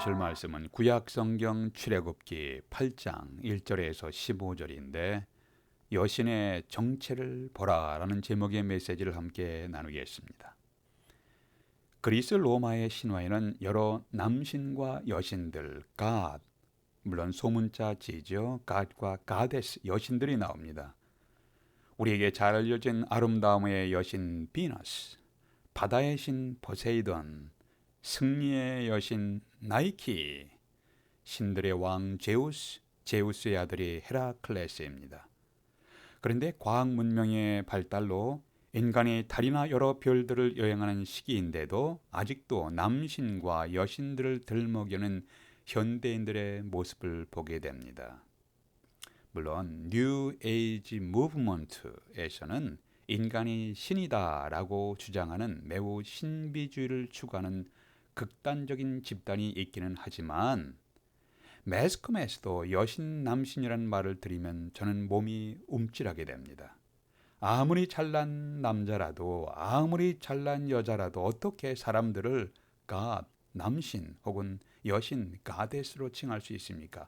보실 말씀은 구약성경 출애굽기 8장 1절에서 15절인데 여신의 정체를 보라라는 제목의 메시지를 함께 나누겠습니다. 그리스 로마의 신화에는 여러 남신과 여신들, God, 물론 소문자 지죠. God과 Goddess, 여신들이 나옵니다. 우리에게 잘 알려진 아름다움의 여신 비너스, 바다의 신 포세이돈, 승리의 여신 나이키, 신들의 왕 제우스, 제우스의 아들이 헤라클레스입니다. 그런데 과학 문명의 발달로 인간이 달이나 여러 별들을 여행하는 시기인데도 아직도 남신과 여신들을 들먹이는 현대인들의 모습을 보게 됩니다. 물론 뉴 에이지 무브먼트에서는 인간이 신이다라고 주장하는 매우 신비주의를 추구하는 극단적인 집단이 있기는 하지만 매스컴에서도 여신 남신이라는 말을 들으면 저는 몸이 움찔하게 됩니다. 아무리 잘난 남자라도 아무리 잘난 여자라도 어떻게 사람들을 God, 남신 혹은 여신, 가데스로 칭할 수 있습니까?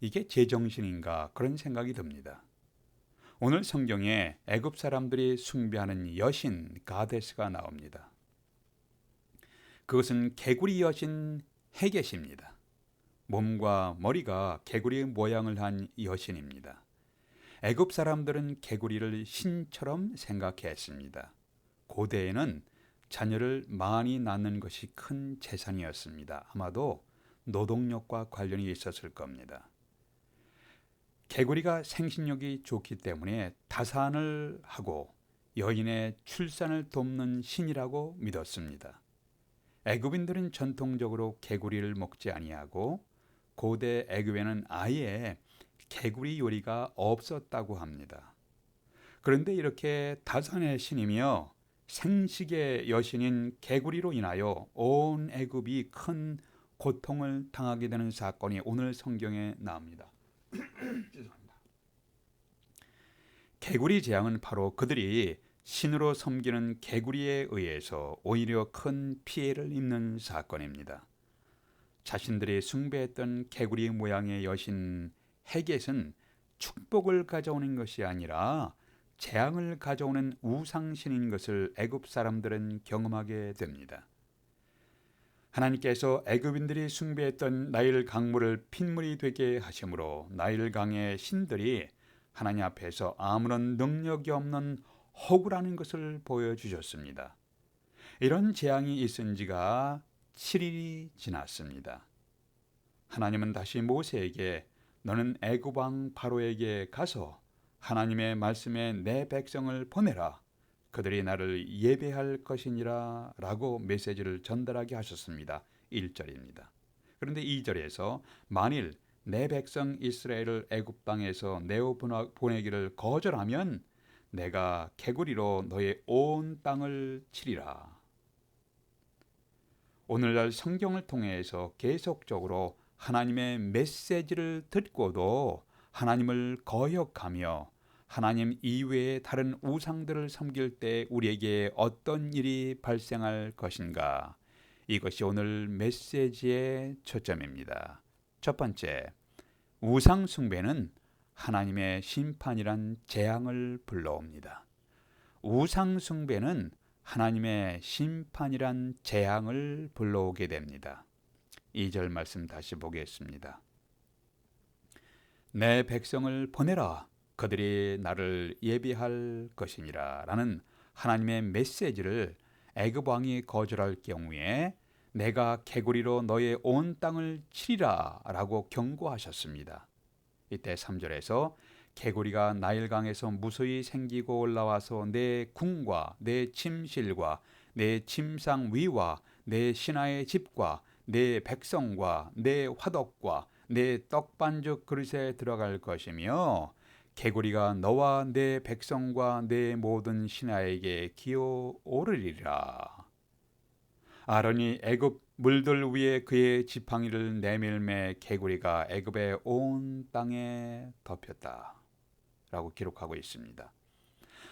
이게 제정신인가 그런 생각이 듭니다. 오늘 성경에 애굽 사람들이 숭배하는 여신, 가데스가 나옵니다. 그것은 개구리 여신 헤겟입니다. 몸과 머리가 개구리 모양을 한 여신입니다. 애굽 사람들은 개구리를 신처럼 생각했습니다. 고대에는 자녀를 많이 낳는 것이 큰 재산이었습니다. 아마도 노동력과 관련이 있었을 겁니다. 개구리가 생식력이 좋기 때문에 다산을 하고 여인의 출산을 돕는 신이라고 믿었습니다. 애굽인들은 전통적으로 개구리를 먹지 아니하고 고대 애굽에는 아예 개구리 요리가 없었다고 합니다. 그런데 이렇게 다산의 신이며 생식의 여신인 개구리로 인하여 온 애굽이 큰 고통을 당하게 되는 사건이 오늘 성경에 나옵니다. 죄송합니다. 개구리 재앙은 바로 그들이 신으로 섬기는 개구리에 의해서 오히려 큰 피해를 입는 사건입니다. 자신들이 숭배했던 개구리 모양의 여신 헤겟은 축복을 가져오는 것이 아니라 재앙을 가져오는 우상신인 것을 애굽 사람들은 경험하게 됩니다. 하나님께서 애굽인들이 숭배했던 나일 강물을 핏물이 되게 하심으로 나일 강의 신들이 하나님 앞에서 아무런 능력이 없는 허구라는 것을 보여주셨습니다. 이런 재앙이 있은 지가 7일이 지났습니다. 하나님은 다시 모세에게 너는 애굽 왕 바로에게 가서 하나님의 말씀에 내 백성을 보내라. 그들이 나를 예배할 것이니라 라고 메시지를 전달하게 하셨습니다. 1절입니다. 그런데 2절에서 만일 내 백성 이스라엘을 애굽 땅에서 내어 보내기를 거절하면 내가 개구리로 너의 온 땅을 치리라. 오늘날 성경을 통해서 계속적으로 하나님의 메시지를 듣고도 하나님을 거역하며 하나님 이외의 다른 우상들을 섬길 때 우리에게 어떤 일이 발생할 것인가? 이것이 오늘 메시지의 초점입니다. 첫 번째, 우상 숭배는 하나님의 심판이란 재앙을 불러옵니다. 우상 숭배는 하나님의 심판이란 재앙을 불러오게 됩니다. 2절 말씀 다시 보겠습니다. 내 백성을 보내라. 그들이 나를 예비할 것이니라 라는 하나님의 메시지를 애굽 왕이 거절할 경우에 내가 개구리로 너의 온 땅을 치리라 라고 경고하셨습니다. 이때 3절에서 개구리가 나일강에서 무수히 생기고 올라와서 내 궁과 내 침실과 내 침상 위와 내 신하의 집과 내 백성과 내 화덕과 내 떡반죽 그릇에 들어갈 것이며 개구리가 너와 내 백성과 내 모든 신하에게 기어오르리라. 아론이 애굽 물들 위에 그의 지팡이를 내밀매 개구리가 애굽의 온 땅에 덮였다 라고 기록하고 있습니다.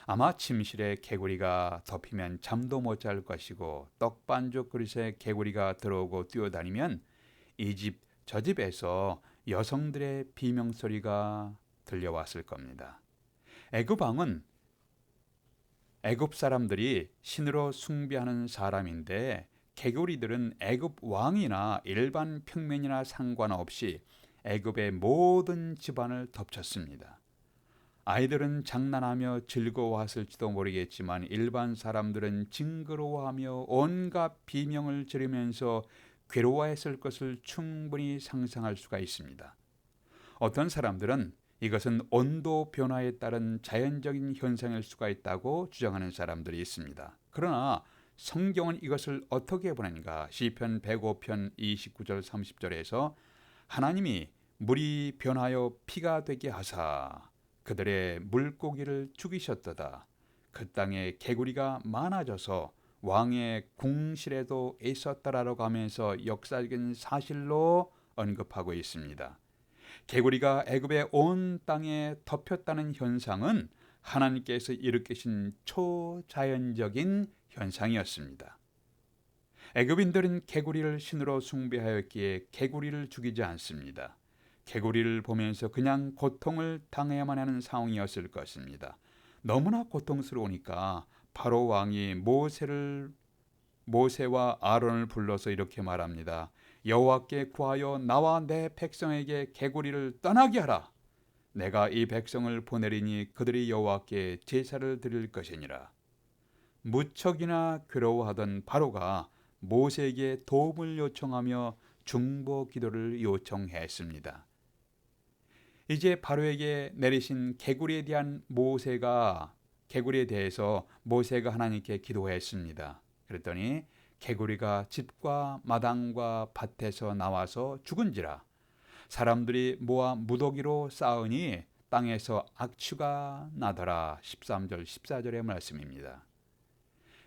아마 침실에 개구리가 덮이면 잠도 못 잘 것이고 떡반죽 그릇에 개구리가 들어오고 뛰어다니면 이 집 저 집에서 여성들의 비명소리가 들려왔을 겁니다. 애굽 왕은 애굽 사람들이 신으로 숭배하는 사람인데, 개구리들은 애굽 왕이나 일반 평민이나 상관없이 애굽의 모든 집안을 덮쳤습니다. 아이들은 장난하며 즐거워했을지도 모르겠지만 일반 사람들은 징그러워하며 온갖 비명을 지르면서 괴로워했을 것을 충분히 상상할 수가 있습니다. 어떤 사람들은 이것은 온도 변화에 따른 자연적인 현상일 수가 있다고 주장하는 사람들이 있습니다. 그러나 성경은 이것을 어떻게 보는가? 시편 105편 29절 30절에서 하나님이 물이 변하여 피가 되게 하사 그들의 물고기를 죽이셨도다. 그 땅에 개구리가 많아져서 왕의 궁실에도 있었다라고 하면서 역사적인 사실로 언급하고 있습니다. 개구리가 애굽의 온 땅에 덮였다는 현상은 하나님께서 일으키신 초자연적인 현상이었습니다. 애굽인들은 개구리를 신으로 숭배하였기에 개구리를 죽이지 않습니다. 개구리를 보면서 그냥 고통을 당해야만 하는 상황이었을 것입니다. 너무나 고통스러우니까 바로 왕이 모세와 아론을 불러서 이렇게 말합니다. 여호와께 구하여 나와 내 백성에게 개구리를 떠나게 하라. 내가 이 백성을 보내리니 그들이 여호와께 제사를 드릴 것이니라. 무척이나 괴로워하던 바로가 모세에게 도움을 요청하며 중보 기도를 요청했습니다. 이제 바로에게 내리신 개구리에 대해서 모세가 하나님께 기도했습니다. 그랬더니 개구리가 집과 마당과 밭에서 나와서 죽은지라. 사람들이 모아 무더기로 쌓으니 땅에서 악취가 나더라. 13절 14절의 말씀입니다.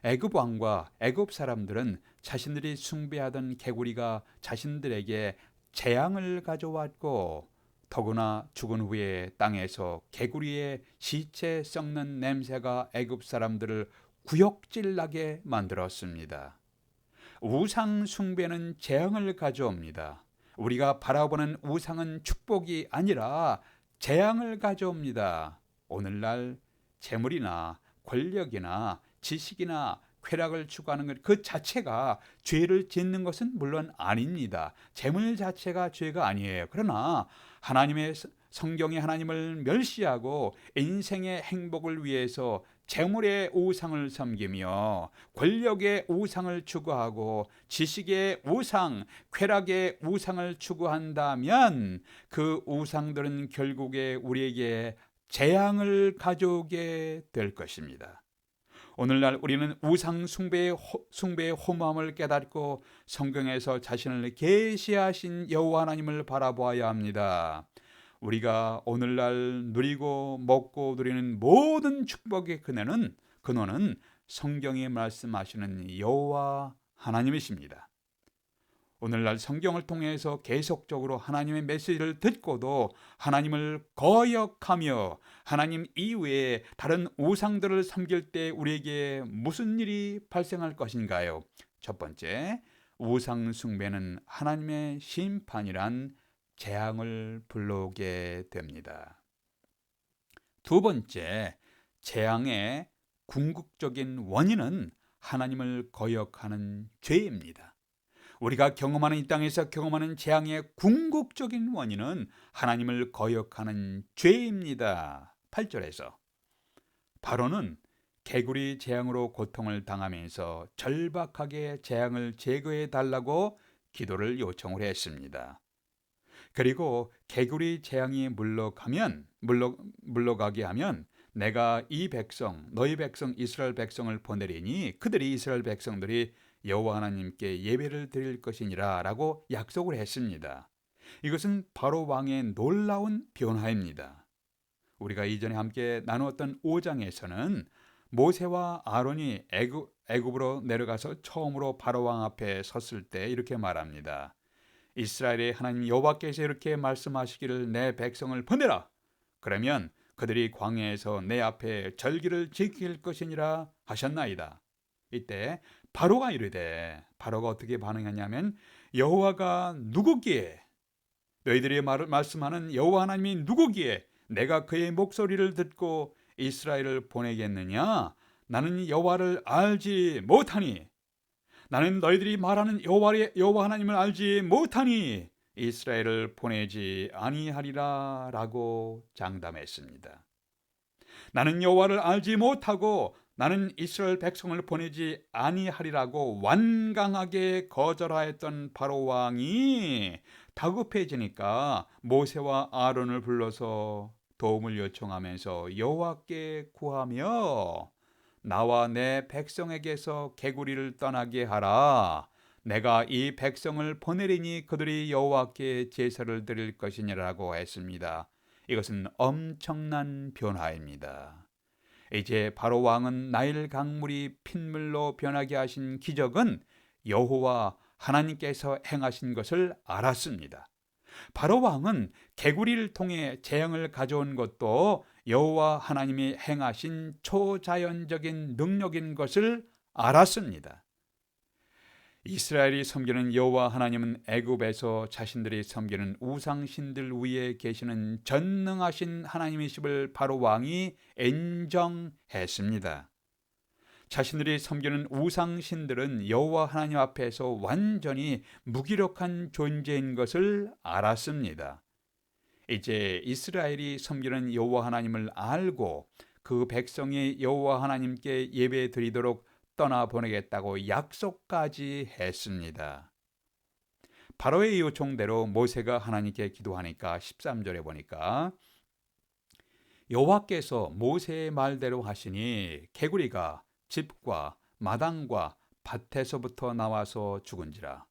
애굽 왕과 애굽 사람들은 자신들이 숭배하던 개구리가 자신들에게 재앙을 가져왔고, 더구나 죽은 후에 땅에서 개구리의 시체 썩는 냄새가 애굽 사람들을 구역질나게 만들었습니다. 우상 숭배는 재앙을 가져옵니다. 우리가 바라보는 우상은 축복이 아니라 재앙을 가져옵니다. 오늘날 재물이나 권력이나 지식이나 쾌락을 추구하는 것 그 자체가 죄를 짓는 것은 물론 아닙니다. 재물 자체가 죄가 아니에요. 그러나 하나님의 성경이 하나님을 멸시하고 인생의 행복을 위해서 재물의 우상을 섬기며 권력의 우상을 추구하고 지식의 우상, 쾌락의 우상을 추구한다면 그 우상들은 결국에 우리에게 재앙을 가져오게 될 것입니다. 오늘날 우리는 우상 숭배의 허무함을 깨닫고 성경에서 자신을 계시하신 여호와 하나님을 바라보아야 합니다. 우리가 오늘날 누리고 먹고 누리는 모든 축복의 근원은 성경이 말씀하시는 여호와 하나님이십니다. 오늘날 성경을 통해서 계속적으로 하나님의 메시지를 듣고도 하나님을 거역하며 하나님 이외에 다른 우상들을 섬길 때 우리에게 무슨 일이 발생할 것인가요? 첫 번째, 우상 숭배는 하나님의 심판이란 재앙을 불러오게 됩니다. 두 번째, 재앙의 궁극적인 원인은 하나님을 거역하는 죄입니다. 우리가 경험하는 이 땅에서 경험하는 재앙의 궁극적인 원인은 하나님을 거역하는 죄입니다. 8절에서 바로는 개구리 재앙으로 고통을 당하면서 절박하게 재앙을 제거해 달라고 기도를 요청을 했습니다. 그리고 개구리 재앙이 물러가게 하면 내가 이 백성, 너희 백성 이스라엘 백성을 보내리니 그들이 이스라엘 백성들이 여호와 하나님께 예배를 드릴 것이니라 라고 약속을 했습니다. 이것은 바로 왕의 놀라운 변화입니다. 우리가 이전에 함께 나누었던 5장에서는 모세와 아론이 애굽으로 내려가서 처음으로 바로 왕 앞에 섰을 때 이렇게 말합니다. 이스라엘의 하나님 여호와께서 이렇게 말씀하시기를 내 백성을 보내라. 그러면 그들이 광야에서 내 앞에 절기를 지킬 것이니라 하셨나이다. 이때 바로가 어떻게 반응하냐면 여호와가 누구기에, 너희들이 말씀하는 여호와 하나님이 누구기에 내가 그의 목소리를 듣고 이스라엘을 보내겠느냐? 나는 여호와를 알지 못하니, 나는 너희들이 말하는 여호와 하나님을 알지 못하니 이스라엘을 보내지 아니하리라 라고 장담했습니다. 나는 여호와를 알지 못하고 나는 이스라엘 백성을 보내지 아니하리라고 완강하게 거절하였던 바로 왕이 다급해지니까 모세와 아론을 불러서 도움을 요청하면서 여호와께 구하며 나와 내 백성에게서 개구리를 떠나게 하라. 내가 이 백성을 보내리니 그들이 여호와께 제사를 드릴 것이니라고 했습니다. 이것은 엄청난 변화입니다. 이제 바로 왕은 나일 강물이 핏물로 변하게 하신 기적은 여호와 하나님께서 행하신 것을 알았습니다. 바로 왕은 개구리를 통해 재앙을 가져온 것도 여호와 하나님이 행하신 초자연적인 능력인 것을 알았습니다. 이스라엘이 섬기는 여호와 하나님은 애굽에서 자신들이 섬기는 우상신들 위에 계시는 전능하신 하나님이심을 바로 왕이 인정했습니다. 자신들이 섬기는 우상신들은 여호와 하나님 앞에서 완전히 무기력한 존재인 것을 알았습니다. 이제 이스라엘이 섬기는 여호와 하나님을 알고 그 백성이 여호와 하나님께 예배드리도록 떠나보내겠다고 약속까지 했습니다. 바로의 요청대로 모세가 하나님께 기도하니까 13절에 보니까 여호와께서 모세의 말대로 하시니 개구리가 집과 마당과 밭에서부터 나와서 죽은지라.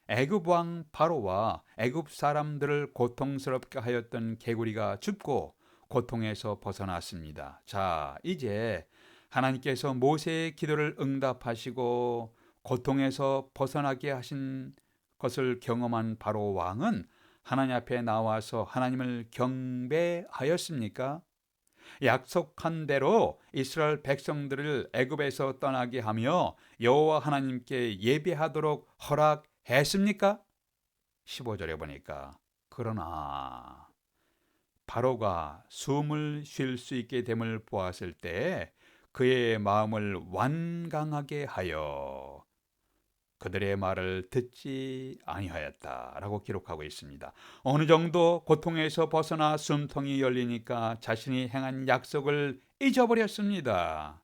애굽 왕 바로와 애굽 사람들을 고통스럽게 하였던 개구리가 죽고 고통에서 벗어났습니다. 자, 이제 하나님께서 모세의 기도를 응답하시고 고통에서 벗어나게 하신 것을 경험한 바로 왕은 하나님 앞에 나와서 하나님을 경배하였습니까? 약속한 대로 이스라엘 백성들을 애굽에서 떠나게 하며 여호와 하나님께 예배하도록 허락했습니까? 15절에 보니까 그러나 바로가 숨을 쉴 수 있게 됨을 보았을 때 그의 마음을 완강하게 하여 그들의 말을 듣지 아니하였다라고 기록하고 있습니다. 어느 정도 고통에서 벗어나 숨통이 열리니까 자신이 행한 약속을 잊어버렸습니다.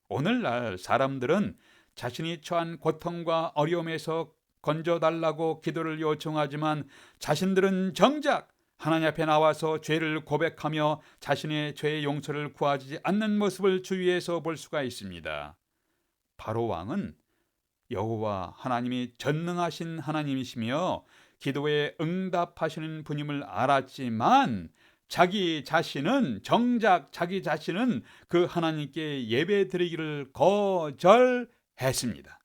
오늘날 사람들은 자신이 처한 고통과 어려움에서 건져달라고 기도를 요청하지만 자신들은 정작 하나님 앞에 나와서 죄를 고백하며 자신의 죄의 용서를 구하지 않는 모습을 주위에서 볼 수가 있습니다. 바로 왕은 여호와 하나님이 전능하신 하나님이시며 기도에 응답하시는 분임을 알았지만 정작 자기 자신은 그 하나님께 예배드리기를 거절했습니다.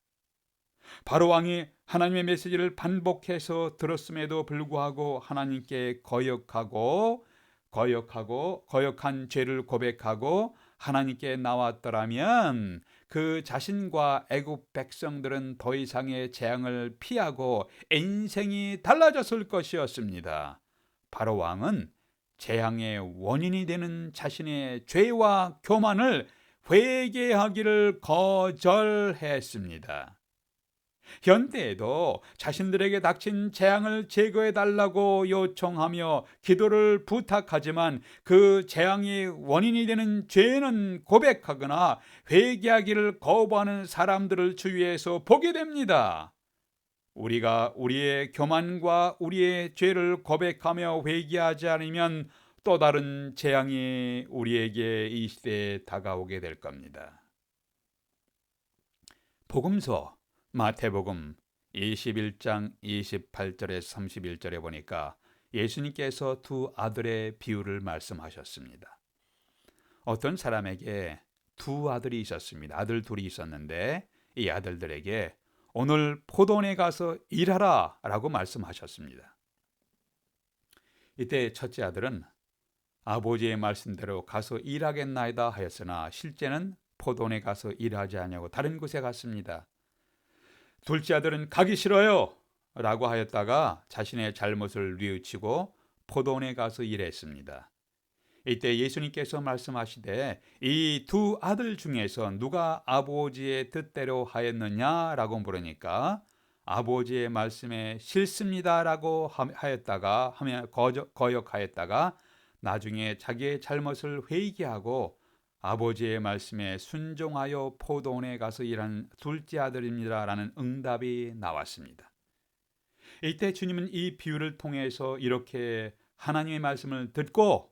바로 왕이 하나님의 메시지를 반복해서 들었음에도 불구하고 하나님께 거역한 죄를 고백하고 하나님께 나왔더라면 그 자신과 애굽 백성들은 더 이상의 재앙을 피하고 인생이 달라졌을 것이었습니다. 바로 왕은 재앙의 원인이 되는 자신의 죄와 교만을 회개하기를 거절했습니다. 현대에도 자신들에게 닥친 재앙을 제거해달라고 요청하며 기도를 부탁하지만 그 재앙의 원인이 되는 죄는 고백하거나 회개하기를 거부하는 사람들을 주위에서 보게 됩니다. 우리가 우리의 교만과 우리의 죄를 고백하며 회개하지 않으면 또 다른 재앙이 우리에게 이 시대에 다가오게 될 겁니다. 복음서 마태복음 21장 28절에서 31절에 보니까 예수님께서 두 아들의 비유를 말씀하셨습니다. 어떤 사람에게 두 아들이 있었습니다. 아들 둘이 있었는데 이 아들들에게 오늘 포도원에 가서 일하라 라고 말씀하셨습니다. 이때 첫째 아들은 아버지의 말씀대로 가서 일하겠나이다 하였으나 실제는 포도원에 가서 일하지 않냐고 다른 곳에 갔습니다. 둘째 아들은 가기 싫어요. 라고 하였다가 자신의 잘못을 뉘우치고 포도원에 가서 일했습니다. 이때 예수님께서 말씀하시되 이 두 아들 중에서 누가 아버지의 뜻대로 하였느냐라고 물으니까 아버지의 말씀에 싫습니다라고 하였다가 거역하였다가 나중에 자기의 잘못을 회개하고 아버지의 말씀에 순종하여 포도원에 가서 일한 둘째 아들입니다라는 응답이 나왔습니다. 이때 주님은 이 비유를 통해서 이렇게 하나님의 말씀을 듣고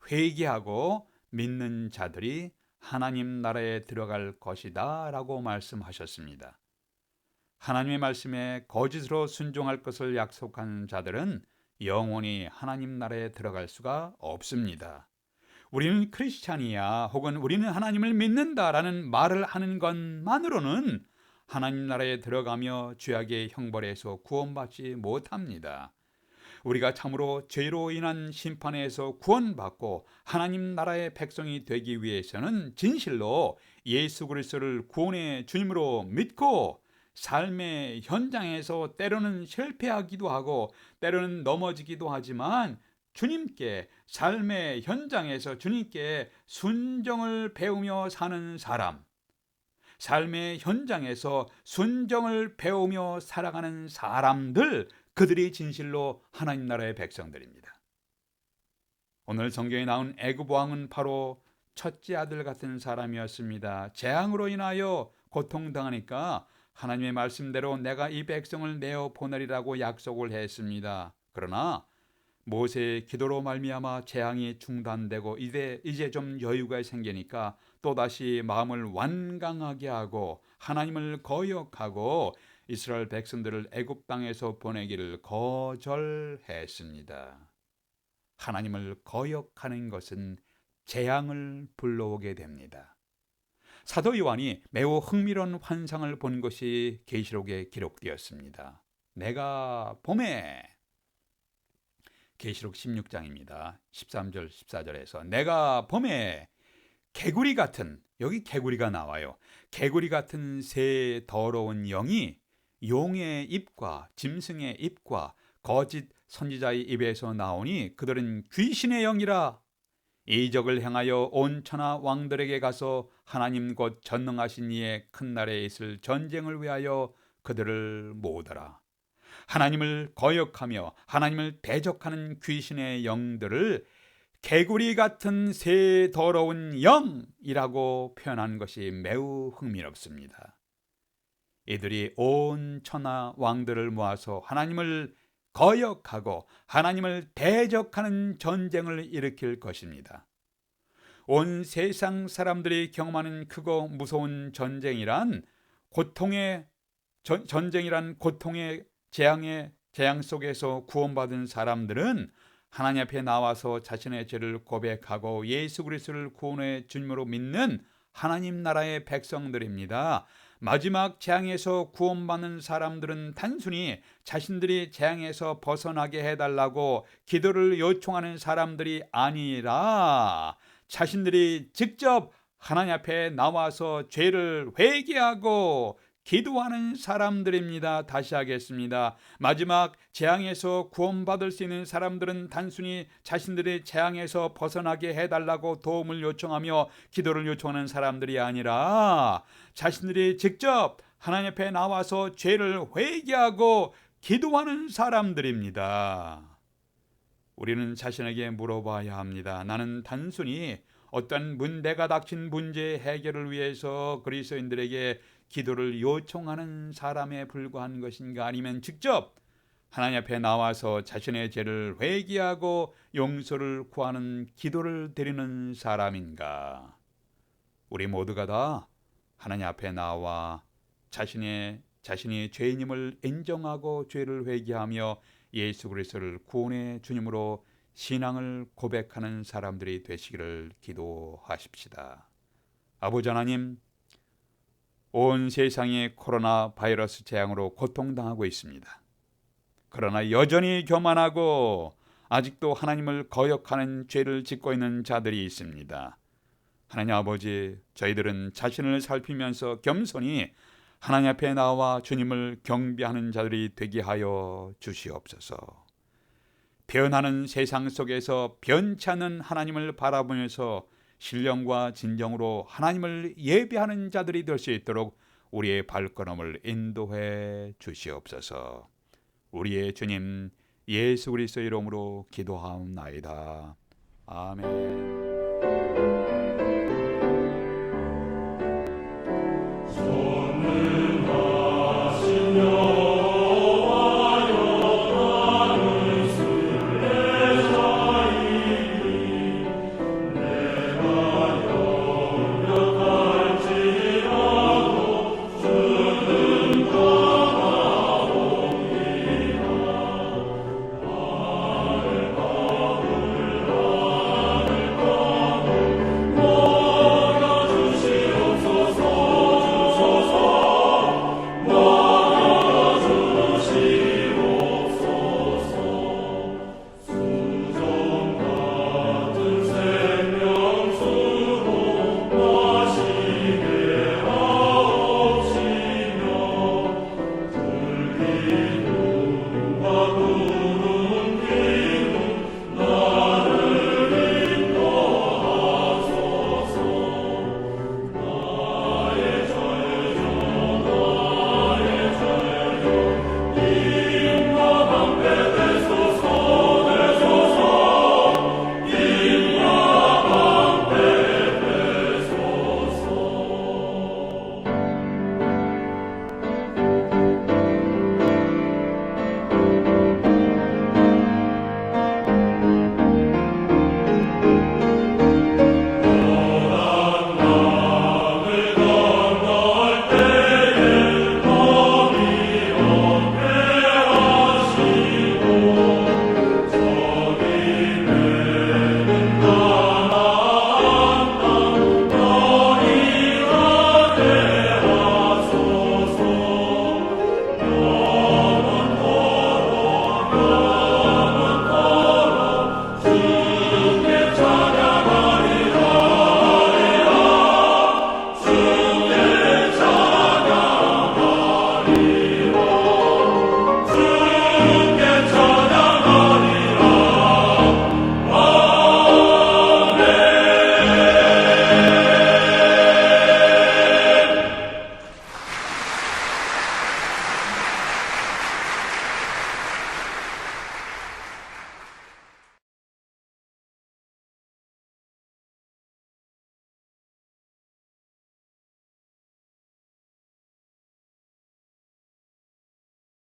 회개하고 믿는 자들이 하나님 나라에 들어갈 것이다 라고 말씀하셨습니다. 하나님의 말씀에 거짓으로 순종할 것을 약속한 자들은 영원히 하나님 나라에 들어갈 수가 없습니다. 우리는 크리스찬이야 혹은 우리는 하나님을 믿는다라는 말을 하는 것만으로는 하나님 나라에 들어가며 죄악의 형벌에서 구원받지 못합니다. 우리가 참으로 죄로 인한 심판에서 구원받고 하나님 나라의 백성이 되기 위해서는 진실로 예수 그리스도를 구원의 주님으로 믿고 삶의 현장에서 때로는 실패하기도 하고 때로는 넘어지기도 하지만 주님께 삶의 현장에서 주님께 순종을 배우며 사는 사람, 삶의 현장에서 순종을 배우며 살아가는 사람들, 그들이 진실로 하나님 나라의 백성들입니다. 오늘 성경에 나온 애굽 왕은 바로 첫째 아들 같은 사람이었습니다. 재앙으로 인하여 고통당하니까 하나님의 말씀대로 내가 이 백성을 내어 보내리라고 약속을 했습니다. 그러나 모세의 기도로 말미암아 재앙이 중단되고 이제 좀 여유가 생기니까 또다시 마음을 완강하게 하고 하나님을 거역하고 이스라엘 백성들을 애굽 땅에서 보내기를 거절했습니다. 하나님을 거역하는 것은 재앙을 불러오게 됩니다. 사도 요한이 매우 흥미로운 환상을 본 것이 계시록에 기록되었습니다. 내가 봄에, 계시록 16장입니다. 13절 14절에서 내가 봄에 개구리 같은, 여기 개구리가 나와요. 개구리 같은 새 더러운 영이 용의 입과 짐승의 입과 거짓 선지자의 입에서 나오니 그들은 귀신의 영이라. 이적을 행하여 온 천하 왕들에게 가서 하나님 곧 전능하신 이의 큰 날에 있을 전쟁을 위하여 그들을 모으더라. 하나님을 거역하며 하나님을 대적하는 귀신의 영들을 개구리 같은 새 더러운 영이라고 표현한 것이 매우 흥미롭습니다. 이들이 온 천하 왕들을 모아서 하나님을 거역하고 하나님을 대적하는 전쟁을 일으킬 것입니다. 온 세상 사람들이 경험하는 크고 무서운 전쟁이란 전쟁이란 고통의 재앙 속에서 구원받은 사람들은 하나님 앞에 나와서 자신의 죄를 고백하고 예수 그리스도를 구원의 주님으로 믿는 하나님 나라의 백성들입니다. 마지막 재앙에서 구원받는 사람들은 단순히 자신들이 재앙에서 벗어나게 해달라고 기도를 요청하는 사람들이 아니라 자신들이 직접 하나님 앞에 나와서 죄를 회개하고 기도하는 사람들입니다. 다시 하겠습니다. 마지막 재앙에서 구원받을 수 있는 사람들은 단순히 자신들의 재앙에서 벗어나게 해달라고 도움을 요청하며 기도를 요청하는 사람들이 아니라 자신들이 직접 하나님 앞에 나와서 죄를 회개하고 기도하는 사람들입니다. 우리는 자신에게 물어봐야 합니다. 나는 단순히 어떤 내가 닥친 문제 해결을 위해서 그리스도인들에게 기도를 요청하는 사람에 불과한 것인가, 아니면 직접 하나님 앞에 나와서 자신의 죄를 회개하고 용서를 구하는 기도를 드리는 사람인가? 우리 모두가 다 하나님 앞에 나와 자신이 죄인임을 인정하고 죄를 회개하며 예수 그리스도를 구원의 주님으로 신앙을 고백하는 사람들이 되시기를 기도하십시다. 아버지 하나님, 온 세상이 코로나 바이러스 재앙으로 고통당하고 있습니다. 그러나 여전히 교만하고 아직도 하나님을 거역하는 죄를 짓고 있는 자들이 있습니다. 하나님 아버지, 저희들은 자신을 살피면서 겸손히 하나님 앞에 나와 주님을 경배하는 자들이 되게 하여 주시옵소서. 변하는 세상 속에서 변치 않는 하나님을 바라보면서 신령과 진정으로 하나님을 예배하는 자들이 될 수 있도록 우리의 발걸음을 인도해 주시옵소서. 우리의 주님 예수 그리스도의 이름으로 기도하옵나이다. 아멘.